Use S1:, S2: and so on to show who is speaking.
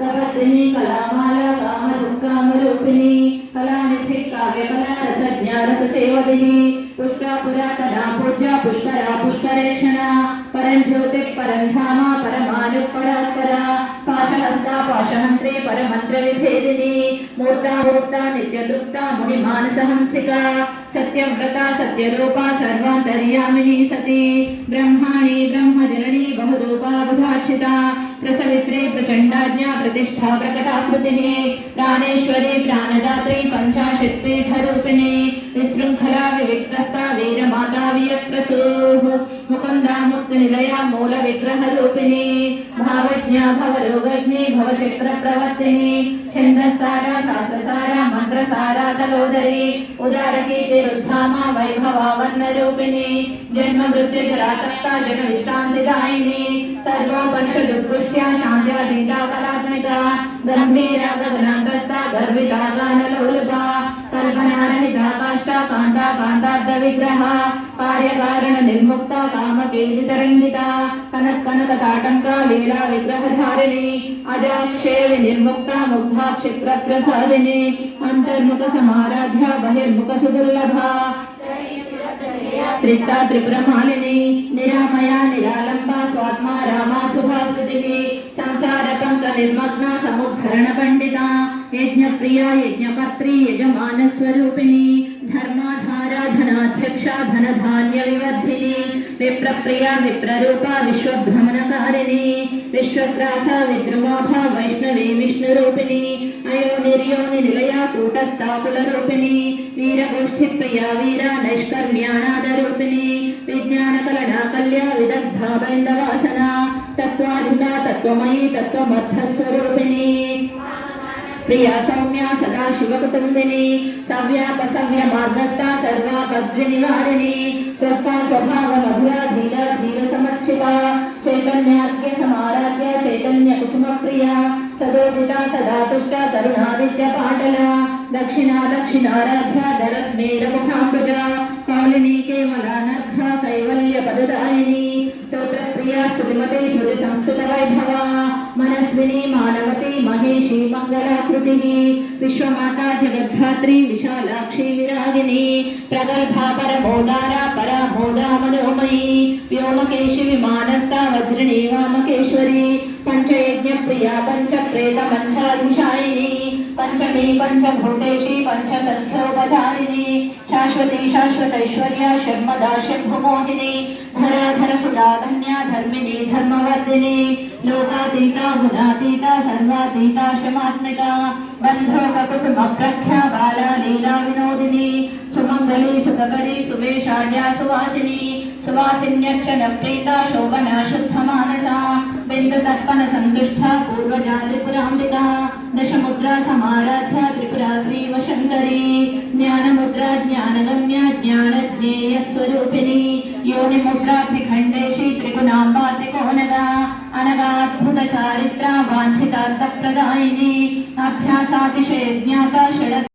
S1: कपर्दिनी कलामाला कामरूपिणी कलानिधि काव्यकला रसज्ञा रससेवदिनी पुष्टा पुरातना पूज्या पुष्करा पुष्करेक्षणा परञ्ज्योतिः परन्धामा परमानुः परात्परा पाशहस्ता पाशहन्त्री परमन्त्रविभेदिनी मूर्ता मूर्ता नित्यतृप्ता मुनिमानसहंसिका सत्यव्रता सत्यरूपा सर्वान्तर्यामिनी सती ब्रह्माणि ब्रह्मजननी बहुरूपा बुधार्चिता प्रसवित्री प्रचण्डाज्ञा प्रतिष्ठा प्रकटाकृतिः प्राणेश्वरी प्राणदात्री पञ्चाशत्पीठरूपिणी विशृङ्खला विविक्तस्था वीरमाता वियत्प्रसूः मुकुन्दा मुक्तिनिलया मूलविग्रहरूपिणी भावज्ञा भवरोगग्नि भवचक्रप्रवर्तिनी छन्दसारा शास्त्रसारा मन्त्रसारा तलोदरी उदारकीर्तिरुद्धामा वैभवा वर्णरूपिणी जन्म मृत्युजरातप्ता जगविश्रान्तिदायिनी सर्वोपनिषदुत्कृष्टा शान्त्याधीता कलात्मिका गम्भीरा गगनान्तस्था गर्विता गानलोलुपा कल्पनारहिता काष्ठा कान्ता कान्तार्धविग्रहा कार्यकारण निर्मुक्ता कामकेलितरङ्गिता कनकताटङ्का लीला विग्रहधारिणी अजाक्षे विनिर्मुक्ता मुग्धा क्षिप्रप्रसादिनी अन्तर्मुख समाराध्या बहिर्मुख सुदुर्लभा त्रिस्ता त्रिपुरमालिनी निरामया निरालंबा स्वात्मा रामा सुभास्वतिः संसार पंक निर्मग्ना समुद्धरण पंडिता यज्ञप्रिया यज्ञकर्त्री यजमान स्वरूपिणी धर्माधारा धनाध्यक्षा धनधान्य विवर्धिनी विप्रप्रिया विप्ररूपा विश्वभ्रमणकारिणी विश्वग्रासा विद्रुमाभा वैष्णवी विष्णुरूपिणी अयोनिर्योनि निलया कूटस्था कुलरूपिणी वीरगोष्ठिप्रिया वीरा नैष्कर्म्याणादरूपिणी विज्ञानकलना कल्या विदग्धा बैन्दवासना तत्त्वाधिका तत्त्वमयी तत्त्वमर्थस्वरूपिणी प्रिया सौम्या सदा शिवकुटुम्बिनी सव्यापसव्य मार्गस्था सर्वापद्विनिवारिणी स्वस्था स्वभाव मधुरा धीरा धीर समर्चिता चैतन्याद्य समाराध्य चैतन्य कुसुम प्रिया सदोदिता सदा तुष्टा तरुणादित्य पाटला दक्षिणा दक्षिणाराध्या दरस्मेर मुखाम्बुजा कालिनी केवलानर्घा कैवल्य पददायिनी स्तोत्र प्रिया स्तुतिमते श्रुति संस्तुत वैभवा मनस्विनी मानवती महेशी मंगलाकृतिः विश्वमाता जगद्धात्री विशालाक्षी विरागिनी प्रगल्भा परमोदारा परामोदा मनोमयी व्योमकेशि विमानस्था वज्रिणी वामकेश्वरी पंचयज्ञ प्रिया पंच प्रेत पंचाधिशायिनी पंचमी पंचभूतेशी पंचसंख्योपचारिणी शाश्वती शाश्वतैश्वर्या शर्मदा शंभुमोहिनी धराधर सुधाधन्या धर्मिणी धर्मवर्धिनी लोकातीता गुणातीता सर्वातीता शमात्मिका बन्धोककुसुमप्रख्या बाला लीला विनोदिनी सुमंगली सुखकरी सुवेशाढ्या सुवासिनी सुवासिन्यक्षण प्रीता शोभना शुद्धमानसा बिन्दुतर्पण सन्तुष्टा पूर्वजा त्रिपुराम्बिका दशमुद्रा समाराध्या त्रिपुरा श्रीवशङ्करी ज्ञानमुद्रा ज्ञानगम्या ज्ञानज्ञेयस्वरूपिणी योनिमुद्रा त्रिखण्डेशी त्रिगुणाम्बा त्रिकोणगा अनगाद्भुत चारित्रा वाञ्छितार्थप्रदायिनी अभ्यासातिशय ज्ञाता षड